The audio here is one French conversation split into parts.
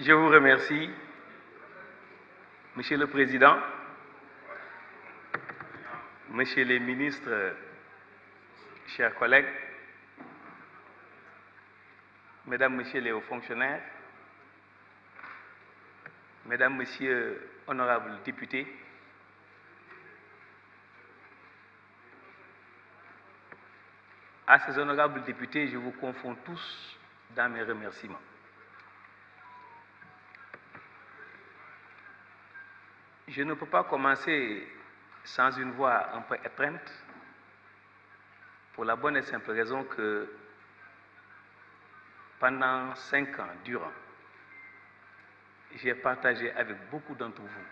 Je vous remercie, Monsieur le Président, Messieurs les ministres, chers collègues, Mesdames, Messieurs les hauts fonctionnaires, Mesdames, Messieurs honorables députés, à ces honorables députés, je vous confonds tous dans mes remerciements. Je ne peux pas commencer sans une voix un peu étreinte, pour la bonne et simple raison que pendant 5 ans durant, j'ai partagé avec beaucoup d'entre vous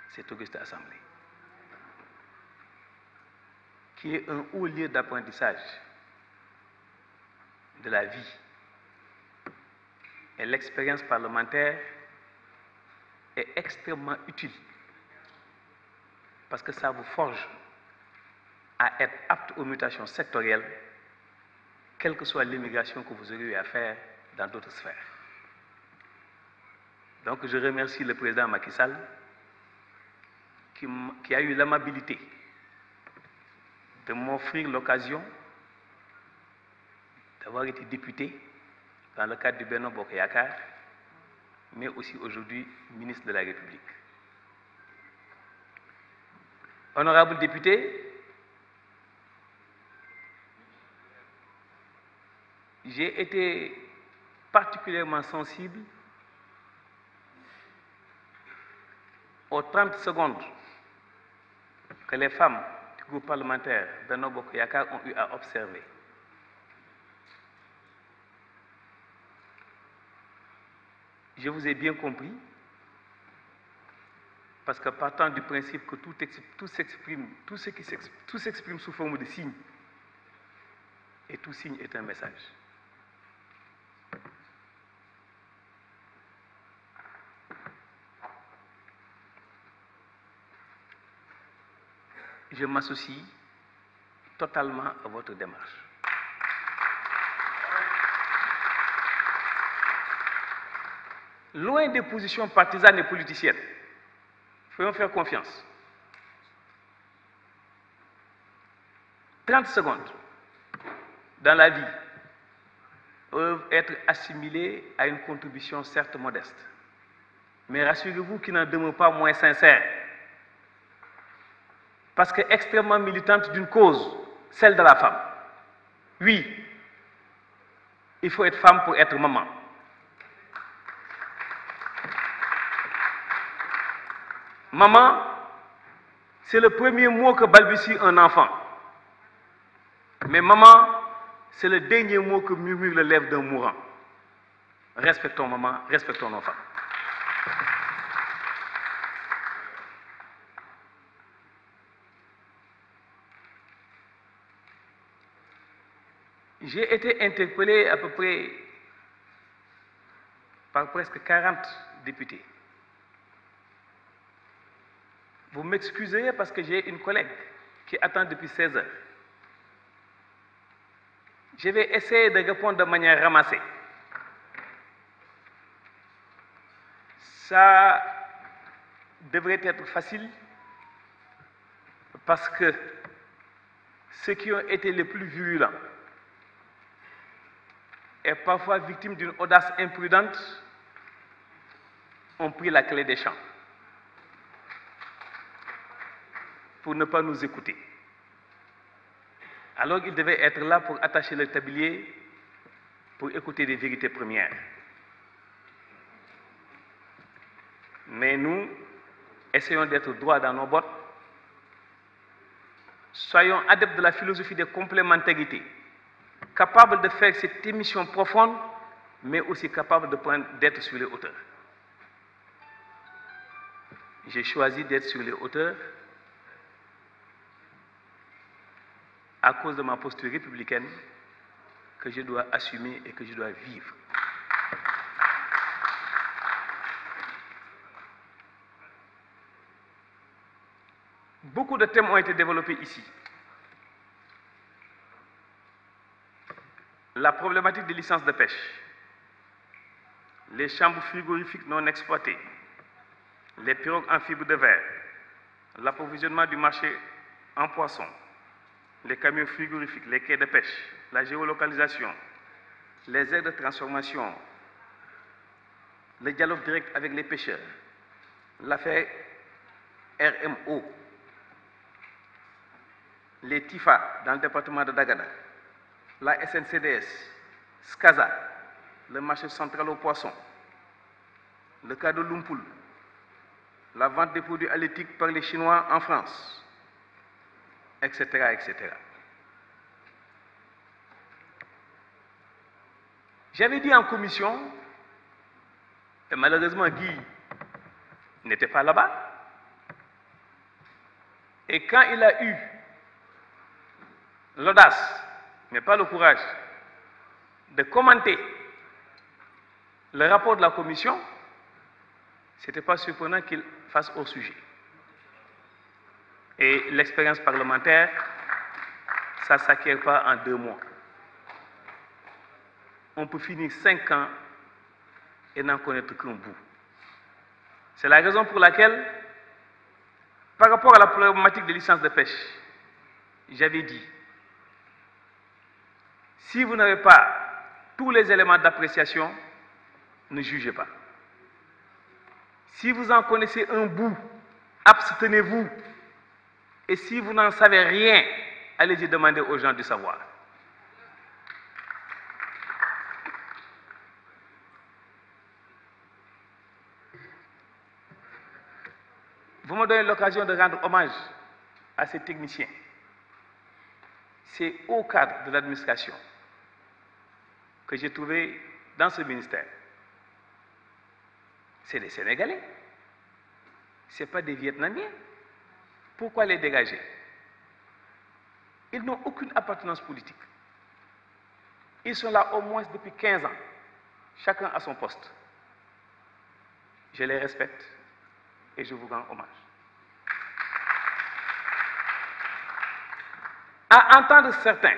cette auguste assemblée, qui est un haut lieu d'apprentissage de la vie. Et l'expérience parlementaire est extrêmement utile parce que ça vous forge à être apte aux mutations sectorielles, quelle que soit l'immigration que vous aurez eu à faire dans d'autres sphères. Donc je remercie le président Macky Sall qui a eu l'amabilité de m'offrir l'occasion d'avoir été député dans le cadre du Benno Bokk Yakaar, mais aussi aujourd'hui ministre de la République. Honorables députés, j'ai été particulièrement sensible aux 30 secondes que les femmes du groupe parlementaire Benno Bokk Yakaar ont eu à observer. Je vous ai bien compris, parce que partant du principe que tout s'exprime sous forme de signes, et tout signe est un message. Je m'associe totalement à votre démarche. Loin des positions partisanes et politiciennes, faisons faire confiance. 30 secondes dans la vie peuvent être assimilées à une contribution certes modeste, mais rassurez-vous qu'il n'en demeure pas moins sincère, parce que extrêmement militante d'une cause, celle de la femme. Oui, il faut être femme pour être maman. Maman, c'est le premier mot que balbutie un enfant. Mais maman, c'est le dernier mot que murmure les lèvres d'un mourant. Respectons maman, respectons nos femmes. J'ai été interpellé à peu près par presque 40 députés. Vous m'excuserez parce que j'ai une collègue qui attend depuis 16 heures. Je vais essayer de répondre de manière ramassée. Ça devrait être facile parce que ceux qui ont été les plus virulents et parfois victimes d'une audace imprudente ont pris la clé des champs pour ne pas nous écouter. Alors ils devaient être là pour attacher le tablier, pour écouter des vérités premières. Mais nous, essayons d'être droits dans nos bottes. Soyons adeptes de la philosophie de complémentarité, capables de faire cette émission profonde, mais aussi capables d'être sur les hauteurs. J'ai choisi d'être sur les hauteurs à cause de ma posture républicaine que je dois assumer et que je dois vivre. Beaucoup de thèmes ont été développés ici. La problématique des licences de pêche, les chambres frigorifiques non exploitées, les pirogues en fibre de verre, l'approvisionnement du marché en poissons, les camions frigorifiques, les quais de pêche, la géolocalisation, les aides de transformation, le dialogue direct avec les pêcheurs, l'affaire RMO, les TIFA dans le département de Dagana, la SNCDS, SCASA, le marché central aux poissons, le cas de Lumpoul, la vente des produits halieutiques par les Chinois en France, etc., etc. J'avais dit en commission, et malheureusement Guy n'était pas là-bas, et quand il a eu l'audace, mais pas le courage, de commenter le rapport de la commission, ce n'était pas surprenant qu'il fasse hors sujet. Et l'expérience parlementaire, ça ne s'acquiert pas en 2 mois. On peut finir 5 ans et n'en connaître qu'un bout. C'est la raison pour laquelle, par rapport à la problématique des licences de pêche, j'avais dit, si vous n'avez pas tous les éléments d'appréciation, ne jugez pas. Si vous en connaissez un bout, abstenez-vous. Et si vous n'en savez rien, allez-y demander aux gens du savoir. Vous me donnez l'occasion de rendre hommage à ces techniciens, ces hauts cadres de l'administration que j'ai trouvés dans ce ministère. C'est des Sénégalais, ce n'est pas des Vietnamiens. Pourquoi les dégager? Ils n'ont aucune appartenance politique. Ils sont là au moins depuis 15 ans, chacun à son poste. Je les respecte et je vous rends hommage. À entendre certains,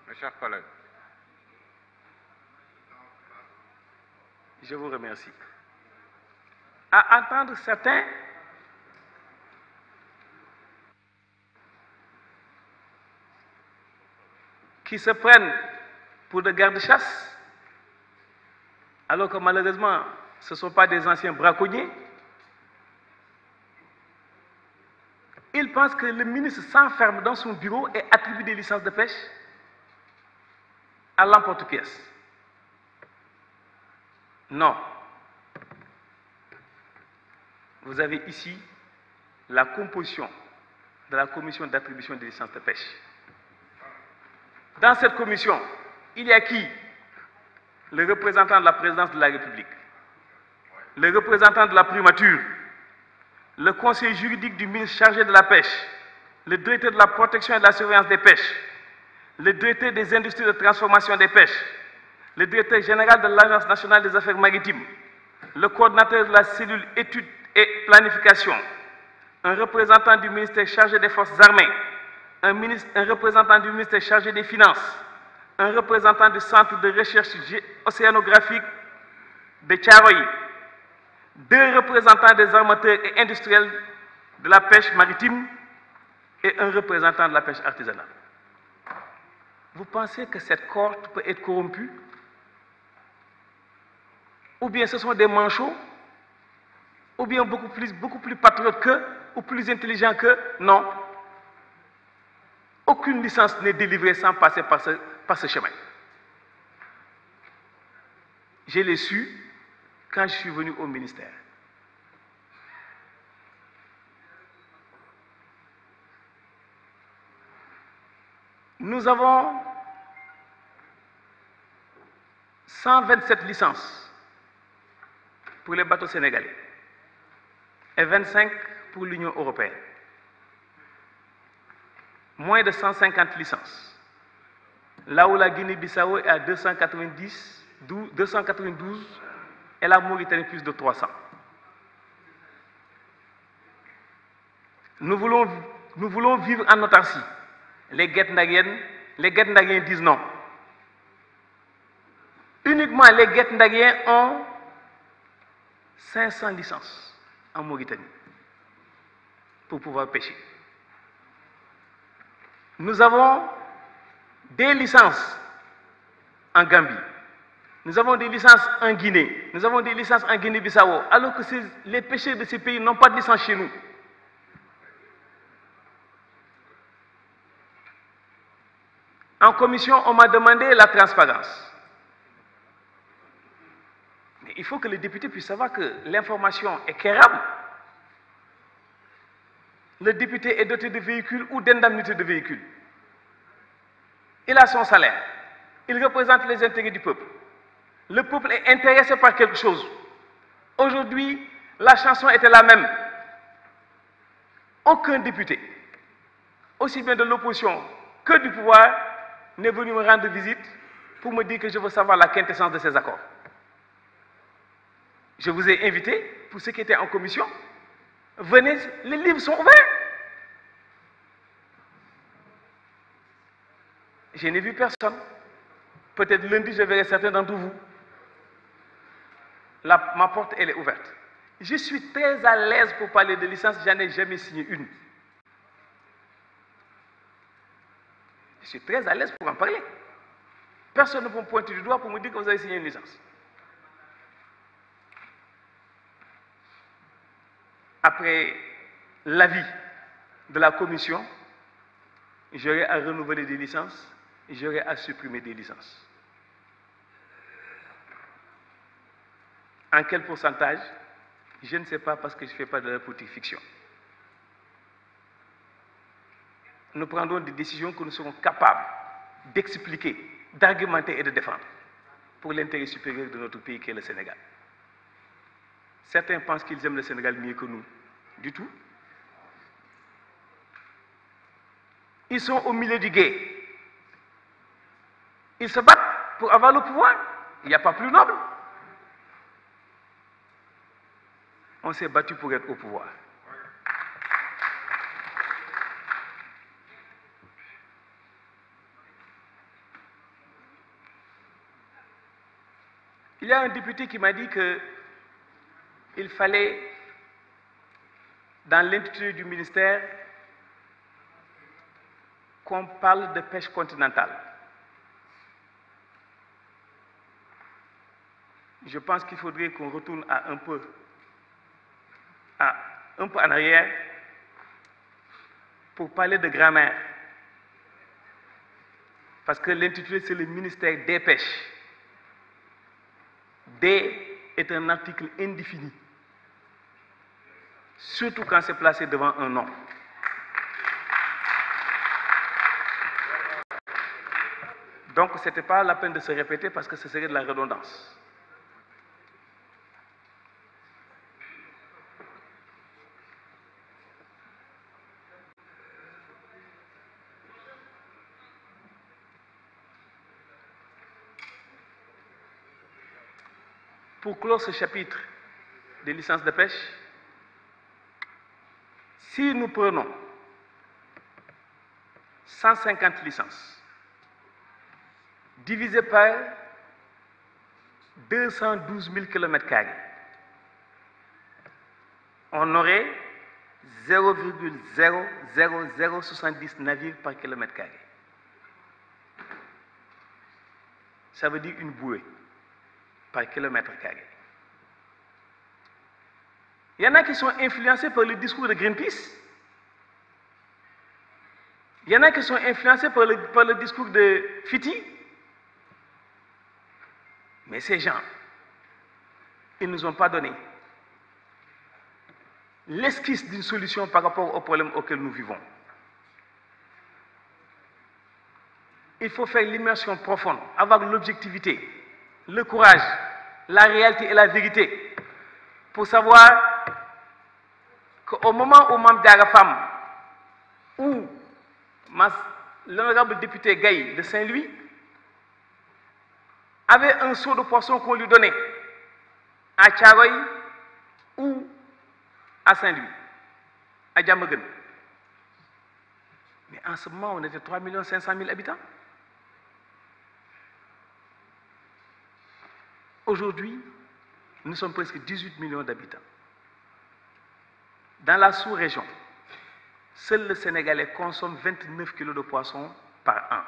mes chers collègues, je vous remercie. À entendre certains, qui se prennent pour des gardes-chasse, alors que malheureusement, ce ne sont pas des anciens braconniers, ils pensent que le ministre s'enferme dans son bureau et attribue des licences de pêche à l'emporte-pièce. Non. Vous avez ici la composition de la commission d'attribution des licences de pêche. Dans cette commission, il y a qui? Le représentant de la présidence de la République, le représentant de la primature, le conseiller juridique du ministre chargé de la pêche, le directeur de la protection et de la surveillance des pêches, le directeur des industries de transformation des pêches, le directeur général de l'Agence nationale des affaires maritimes, le coordinateur de la cellule études et planification, un représentant du ministère chargé des forces armées, un représentant du ministère chargé des Finances, un représentant du Centre de recherche océanographique de Thiaroye, 2 représentants des armateurs et industriels de la pêche maritime et un représentant de la pêche artisanale. Vous pensez que cette cohorte peut être corrompue? Ou bien ce sont des manchots? Ou bien beaucoup plus patriotes qu'eux? Ou plus intelligents qu'eux? Non. Aucune licence n'est délivrée sans passer par ce chemin. Je l'ai su quand je suis venu au ministère. Nous avons 127 licences pour les bateaux sénégalais et 25 pour l'Union européenne. moins de 150 licences. Là où la Guinée-Bissau est à 292 et la Mauritanie plus de 300. Nous voulons vivre en autarcie. Les Guet-Ndaguiens disent non. Uniquement les Guet-Ndaguiens ont 500 licences en Mauritanie pour pouvoir pêcher. Nous avons des licences en Gambie. Nous avons des licences en Guinée. Nous avons des licences en Guinée-Bissau, alors que les pêcheurs de ces pays n'ont pas de licence chez nous. En commission, on m'a demandé la transparence. Mais il faut que les députés puissent savoir que l'information est quérable. Le député est doté de véhicules ou d'indemnités de véhicules. Il a son salaire. Il représente les intérêts du peuple. Le peuple est intéressé par quelque chose. Aujourd'hui, la chanson était la même. Aucun député, aussi bien de l'opposition que du pouvoir, n'est venu me rendre visite pour me dire que je veux savoir la quintessence de ces accords. Je vous ai invité, pour ceux qui étaient en commission, venez, les livres sont ouverts. Je n'ai vu personne. Peut-être lundi, je verrai certains d'entre vous. Ma porte, elle est ouverte. Je suis très à l'aise pour parler de licence, j'en ai jamais signé une. Je suis très à l'aise pour en parler. Personne ne peut me pointer du doigt pour me dire que vous avez signé une licence. Après l'avis de la commission, j'aurai à renouveler des licences, j'aurai à supprimer des licences. En quel pourcentage? Je ne sais pas parce que je ne fais pas de la politique fiction. Nous prendrons des décisions que nous serons capables d'expliquer, d'argumenter et de défendre pour l'intérêt supérieur de notre pays qui est le Sénégal. Certains pensent qu'ils aiment le Sénégal mieux que nous. Du tout. Ils sont au milieu du gué. Ils se battent pour avoir le pouvoir. Il n'y a pas plus noble. On s'est battu pour être au pouvoir. Il y a un député qui m'a dit qu'il fallait, dans l'intitulé du ministère, qu'on parle de pêche continentale. Je pense qu'il faudrait qu'on retourne un peu en arrière pour parler de grammaire. Parce que l'intitulé, c'est le ministère des pêches. Des est un article indéfini, surtout quand c'est placé devant un nom. Donc, ce n'était pas la peine de se répéter parce que ce serait de la redondance. Pour clore ce chapitre des licences de pêche, si nous prenons 150 licences divisé par 212 000 km², on aurait 0,00070 navires par km². Ça veut dire une bouée par km². Il y en a qui sont influencés par le discours de Greenpeace. Il y en a qui sont influencés par le discours de Fiti. Mais ces gens, ils ne nous ont pas donné l'esquisse d'une solution par rapport aux problèmes auxquels nous vivons. Il faut faire l'immersion profonde, avoir l'objectivité, le courage, la réalité et la vérité pour savoir qu'au moment où Mame Diarra Fam ou l'honorable député Gaye de Saint-Louis avait un seau de poisson qu'on lui donnait à Thiaroye ou à Saint-Louis, à Diamaguène. Mais en ce moment, on était 3 500 000 habitants. Aujourd'hui, nous sommes presque 18 millions d'habitants. Dans la sous-région, seul le Sénégalais consomme 29 kilos de poisson par an.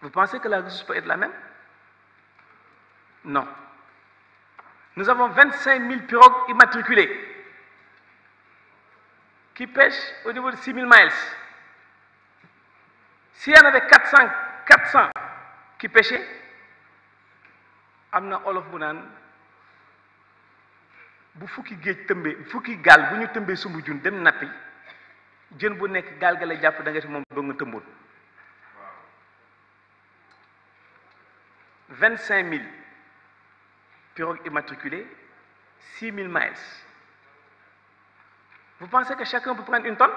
Vous pensez que la ressource peut être la même? Non. Nous avons 25 000 pirogues immatriculées qui pêchent au niveau de 6 000 miles. S'il y en avait 400 qui pêchaient, amna olof bu naan bu fukki géej tëmbee fukki gaal bu ñu tëmbee sumbu jun dem nappi jën bu nekk gaal ga la jàpp da nga ci moom doo nga tëmboon. 25 000 pirogues immatriculées, 6 000 miles. Vous pensez que chacun peut prendre une tonne?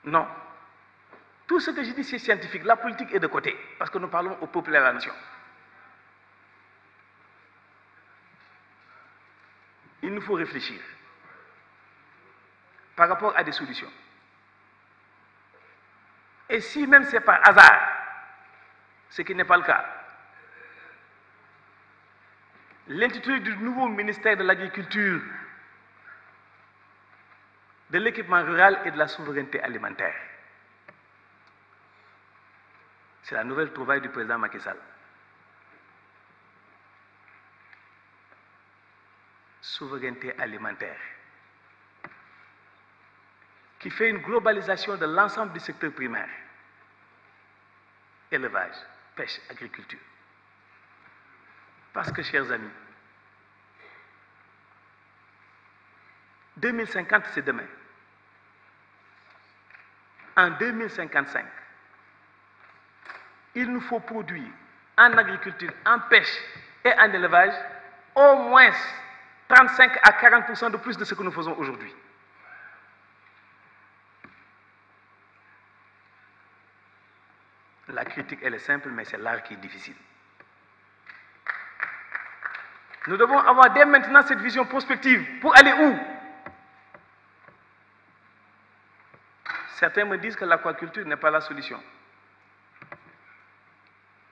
Non. Tout ce que je dis, c'est scientifique. La politique est de côté, parce que nous parlons au peuple et à la nation. Il nous faut réfléchir par rapport à des solutions. Et si même c'est par hasard, ce qui n'est pas le cas, l'intitulé du nouveau ministère de l'Agriculture, de l'équipement rural et de la souveraineté alimentaire, c'est la nouvelle trouvaille du président Macky Sall. Souveraineté alimentaire, qui fait une globalisation de l'ensemble du secteur primaire, élevage, pêche, agriculture. Parce que, chers amis, 2050, c'est demain. En 2055, il nous faut produire en agriculture, en pêche et en élevage au moins 35 à 40% de plus de ce que nous faisons aujourd'hui. La critique, elle est simple, mais c'est l'art qui est difficile. Nous devons avoir dès maintenant cette vision prospective. Pour aller où? Certains me disent que l'aquaculture n'est pas la solution.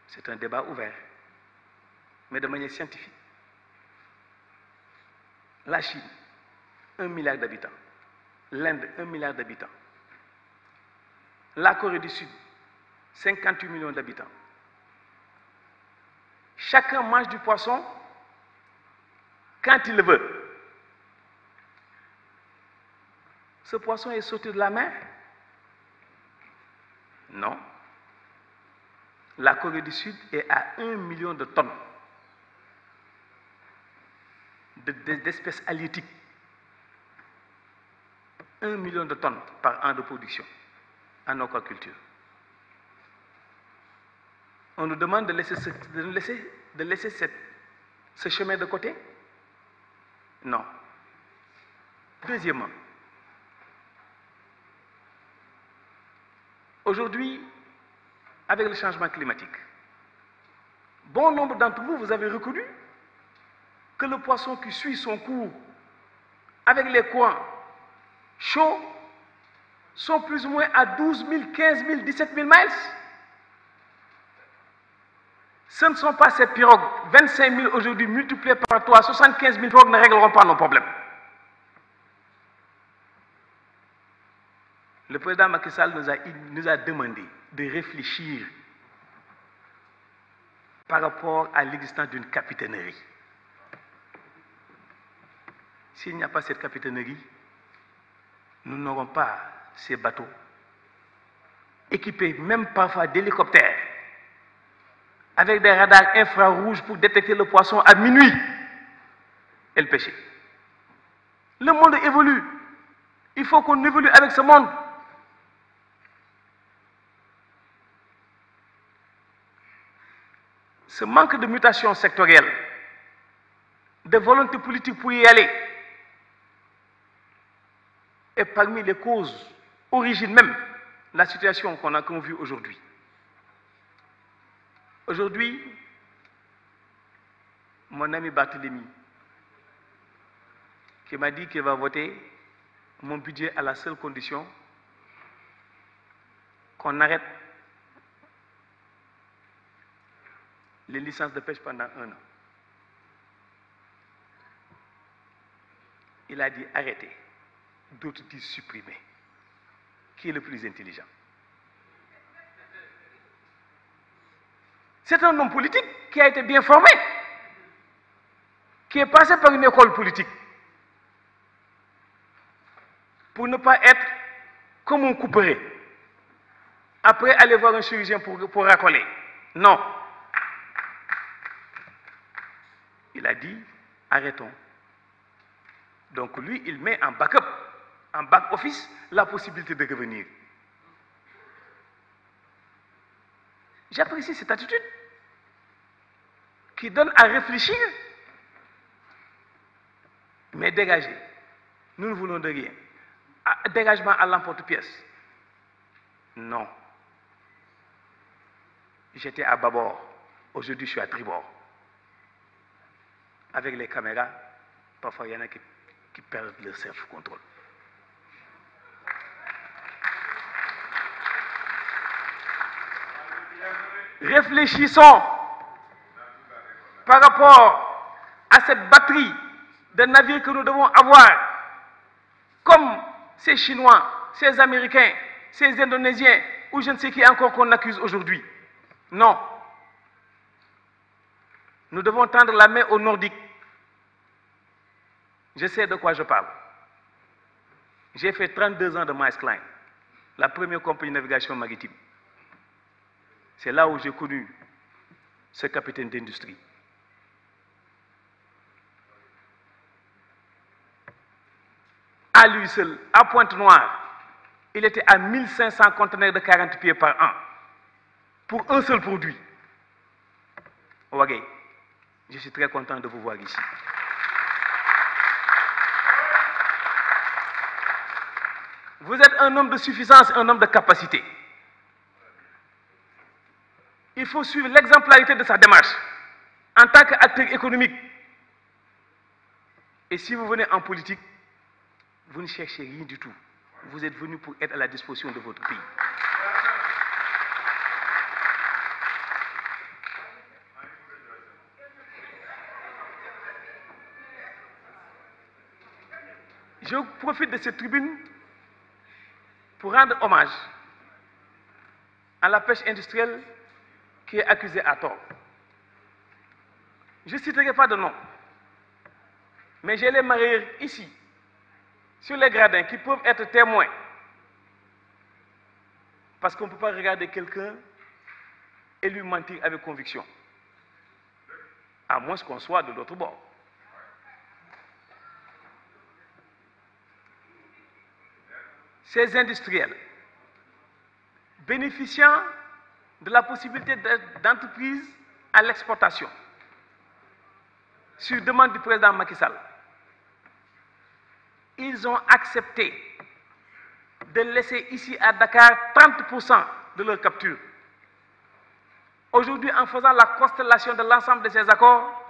C'est un débat ouvert, mais de manière scientifique. La Chine, 1 milliard d'habitants. L'Inde, 1 milliard d'habitants. La Corée du Sud, 58 millions d'habitants. Chacun mange du poisson quand il le veut. Ce poisson est sorti de la mer? Non. La Corée du Sud est à 1 million de tonnes d'espèces halieutiques. 1 million de tonnes par an de production en aquaculture. On nous demande de laisser ce chemin de côté? Non. Deuxièmement, aujourd'hui, avec le changement climatique, bon nombre d'entre vous, vous avez reconnu que le poisson qui suit son cours avec les courants chauds sont plus ou moins à 12 000, 15 000, 17 000 miles. Ce ne sont pas ces pirogues, 25 000 aujourd'hui multipliées par 3, 75 000 pirogues ne régleront pas nos problèmes. Le président Macky Sall nous a demandé de réfléchir par rapport à l'existence d'une capitainerie. S'il n'y a pas cette capitainerie, nous n'aurons pas ces bateaux équipés même parfois d'hélicoptères avec des radars infrarouges pour détecter le poisson à minuit et le pêcher. Le monde évolue. Il faut qu'on évolue avec ce monde. Ce manque de mutation sectorielle, de volonté politique pour y aller, est parmi les causes, origine même, de la situation qu'on a vue aujourd'hui. Aujourd'hui, mon ami Barthélémy, qui m'a dit qu'il va voter mon budget à la seule condition qu'on arrête les licences de pêche pendant 1 an. Il a dit arrêter, d'autres disent supprimer. Qui est le plus intelligent? C'est un homme politique qui a été bien formé, qui est passé par une école politique, pour ne pas être comme un couperet. Après, aller voir un chirurgien pour racoler. Non. Il a dit, arrêtons. Donc lui, il met en backup, en back-office, la possibilité de revenir. J'apprécie cette attitude qui donne à réfléchir, mais dégager. Nous ne voulons de rien. Dégagement à l'emporte-pièce. Non. J'étais à bâbord. Aujourd'hui, je suis à tribord. Avec les caméras, parfois, il y en a qui perdent leur self-contrôle. Réfléchissons par rapport à cette batterie de navires que nous devons avoir, comme ces Chinois, ces Américains, ces Indonésiens, ou je ne sais qui encore qu'on accuse aujourd'hui. Non. Nous devons tendre la main aux Nordiques. Je sais de quoi je parle. J'ai fait 32 ans de Maersk Line, la première compagnie de navigation maritime. C'est là où j'ai connu ce capitaine d'industrie. À lui seul, à Pointe-Noire, il était à 1500 conteneurs de 40 pieds par an pour un seul produit. Ouagay, je suis très content de vous voir ici. Vous êtes un homme de suffisance, un homme de capacité. Il faut suivre l'exemplarité de sa démarche en tant qu'acteur économique. Et si vous venez en politique, vous ne cherchez rien du tout. Vous êtes venu pour être à la disposition de votre pays. Je profite de cette tribune pour rendre hommage à la pêche industrielle qui est accusée à tort. Je ne citerai pas de nom, mais j'ai les mareyeurs ici, sur les gradins, qui peuvent être témoins. Parce qu'on ne peut pas regarder quelqu'un et lui mentir avec conviction, à moins qu'on soit de l'autre bord. Ces industriels bénéficiant de la possibilité d'entreprise à l'exportation, sur demande du président Macky Sall, ils ont accepté de laisser ici à Dakar 30% de leur capture. Aujourd'hui, en faisant la constellation de l'ensemble de ces accords,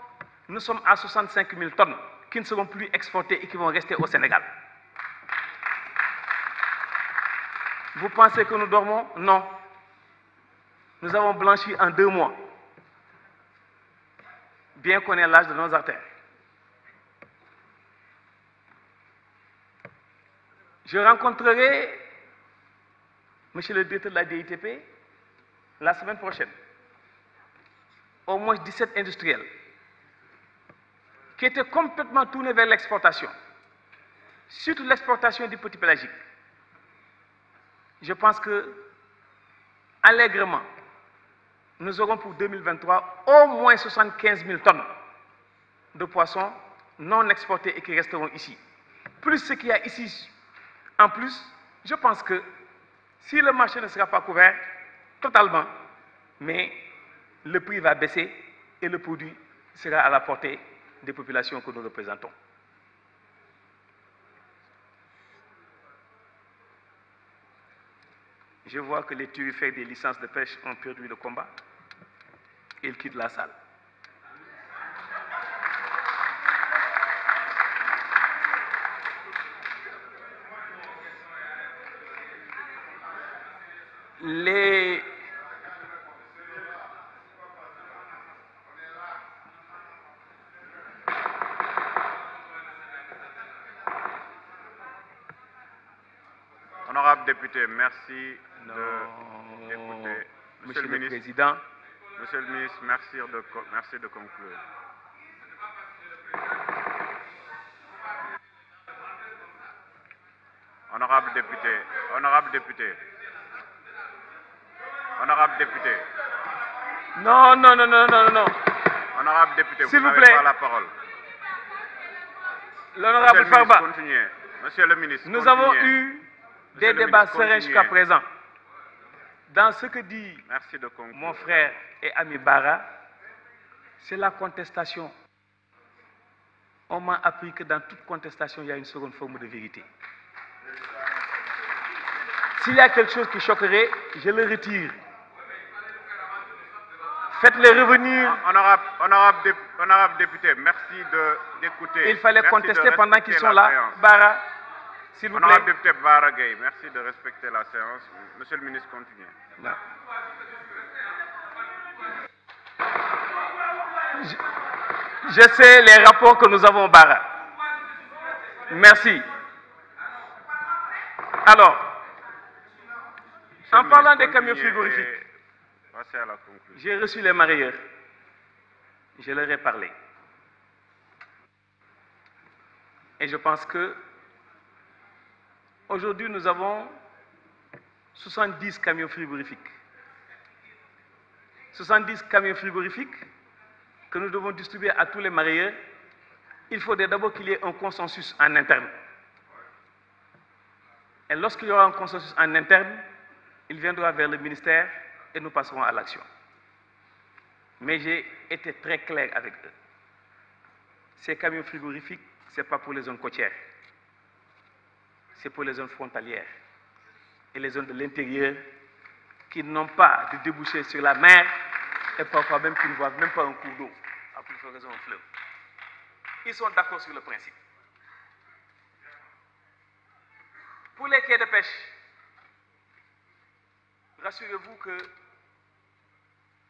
nous sommes à 65 000 tonnes qui ne seront plus exportées et qui vont rester au Sénégal. Vous pensez que nous dormons? Non. Nous avons blanchi en 2 mois, bien qu'on ait l'âge de nos artères. Je rencontrerai monsieur le directeur de la DITP la semaine prochaine, au moins 17 industriels qui étaient complètement tournés vers l'exportation, surtout l'exportation du petit pélagique. Je pense que, allègrement, nous aurons pour 2023 au moins 75 000 tonnes de poissons non exportés et qui resteront ici. Plus ce qu'il y a ici en plus, je pense que si le marché ne sera pas couvert totalement, mais le prix va baisser et le produit sera à la portée des populations que nous représentons. Je vois que les turifères des licences de pêche ont perdu le combat. Ils quittent la salle. Les Honorable député, merci d'écouter. Monsieur le Président, Monsieur le ministre, merci de conclure. Honorable député, honorable député, honorable député, non, non, non, non, non, non. honorable député, S'il vous vous n'avez plaît. pas la parole. L'honorable Monsieur le ministre, Farba, continuez. Monsieur le ministre, nous continuez. avons eu des le débats ministre, sereins jusqu'à continuez. présent. Dans ce que dit Merci de conclure. mon frère et ami Bara, c'est la contestation. On m'a appris que dans toute contestation, il y a une seconde forme de vérité. S'il y a quelque chose qui choquerait, je le retire. Faites-les revenir. Honorable député, merci d'écouter. Il fallait Merci contester de pendant qu'ils respecter sont la là. séance. Bara, s'il vous plaît. Honorable député Bara Gueye, merci de respecter la séance. Monsieur le ministre, continuez. Non. Je sais les rapports que nous avons, Bara. Merci. Alors, en parlant des camions frigorifiques, Passez à la conclusion. j'ai reçu les mareyeurs. Je leur ai parlé. Et je pense que aujourd'hui, nous avons 70 camions frigorifiques. 70 camions frigorifiques que nous devons distribuer à tous les mareyeurs. Il faudrait d'abord qu'il y ait un consensus en interne. Et lorsqu'il y aura un consensus en interne, il viendra vers le ministère et nous passerons à l'action. Mais j'ai été très clair avec eux. Ces camions frigorifiques, ce n'est pas pour les zones côtières. C'est pour les zones frontalières et les zones de l'intérieur qui n'ont pas de débouchés sur la mer et parfois même qui ne voient même pas un cours d'eau, à plus forte raison un fleuve. Ils sont d'accord sur le principe. Pour les quais de pêche, rassurez-vous que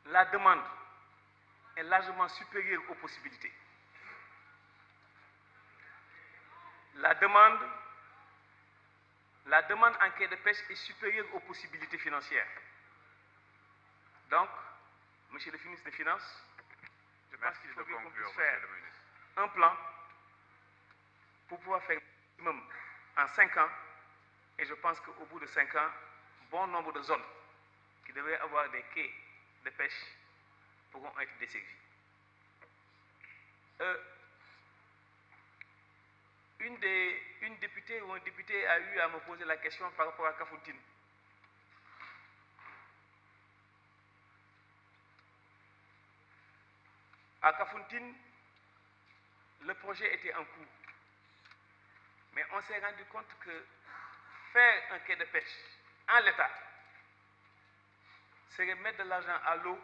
la demande est largement supérieure aux possibilités. La demande en quai de pêche est supérieure aux possibilités financières. Donc, Monsieur le ministre des Finances, je pense qu'il faudrait qu'on puisse faire un plan pour pouvoir faire le minimum en 5 ans. Et je pense qu'au bout de 5 ans, bon nombre de zones qui devraient avoir des quais de pêche pourront être desservies. Une députée ou un député a eu à me poser la question par rapport à Kafountine. À Kafountine, le projet était en cours. Mais on s'est rendu compte que faire un quai de pêche en l'état serait mettre de l'argent à l'eau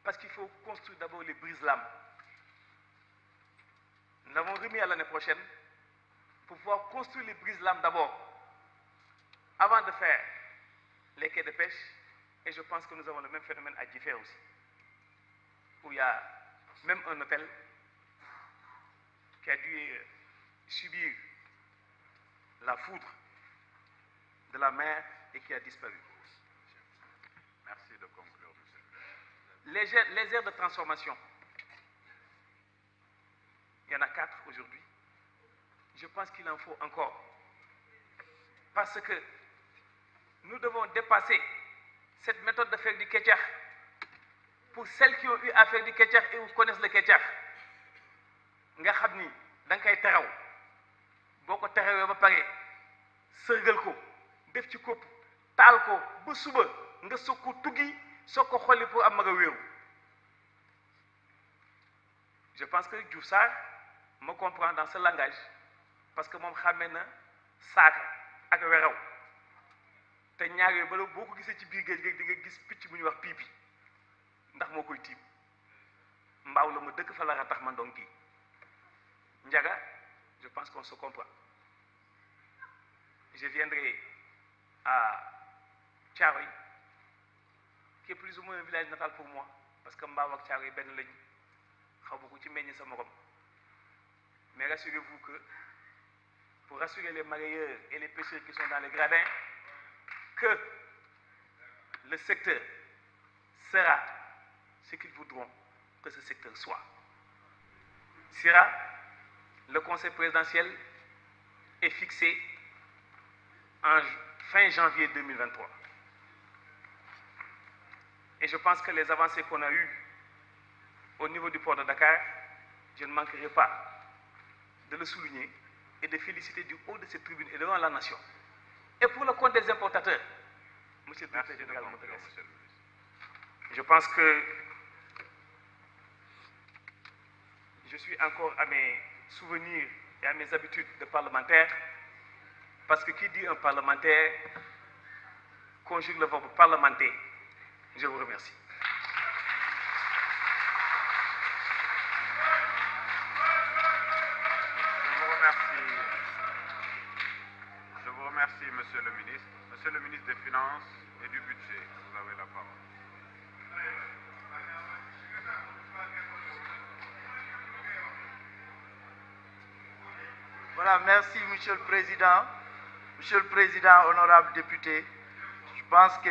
parce qu'il faut construire d'abord les brise-lames. Nous l'avons remis à l'année prochaine pour pouvoir construire les brise-lames d'abord avant de faire les quais de pêche. Et je pense que nous avons le même phénomène à Djiffer aussi, où il y a même un hôtel qui a dû subir la foudre de la mer et qui a disparu. Merci de conclure, monsieur. Les aires de transformation, il y en a 4 aujourd'hui. Je pense qu'il en faut encore. Parce que nous devons dépasser cette méthode de faire du ketchup. Pour celles qui ont eu à faire du ketchup et qui connaissent le ketchup, nga xam ni da nga koy teraw boo ko terawee ba pare sërgal ko def ci kopp taal ko ba suba nga soog ko tuggi soog ko xolli pour am maga wéeru. Je pense que Diouf Sarr me comprend dans ce langage parce que moom xàmmee na saaka ak weraw te ñaar yooyu bala boo ko gisee ci biir géej gi di nga gis picc bu ñuy wax piipi ndax moo koy tiim mbaaw la ma dëkk fa la tax man donc kii Ndiaga je pense qu'on se comprend. Je viendrai à Thiaroye qui est plus ou moins un village natal pour moi parce que Mbao ak Thiaroye benn lañu xaw ma ko ci meññ sa morom mais rassurez-vous que pour rassurer les mareyeurs et les pêcheurs qui sont dans les gradins que le secteur sera ce qu'ils voudront que ce secteur soit. Le conseil présidentiel est fixé en fin janvier 2023. Et je pense que les avancées qu'on a eues au niveau du port de Dakar, je ne manquerai pas de le souligner et de féliciter du haut de cette tribune et devant la nation. Et pour le compte des importateurs, Monsieur le Directeur général, je pense que je suis encore à mes souvenirs et à mes habitudes de parlementaire, parce que qui dit un parlementaire conjugue le verbe parlementer. Je vous remercie. Je vous remercie, Monsieur le ministre. Monsieur le ministre des Finances et du Budget, vous avez la parole. Voilà, merci Monsieur le Président. Monsieur le Président, honorable député, je pense que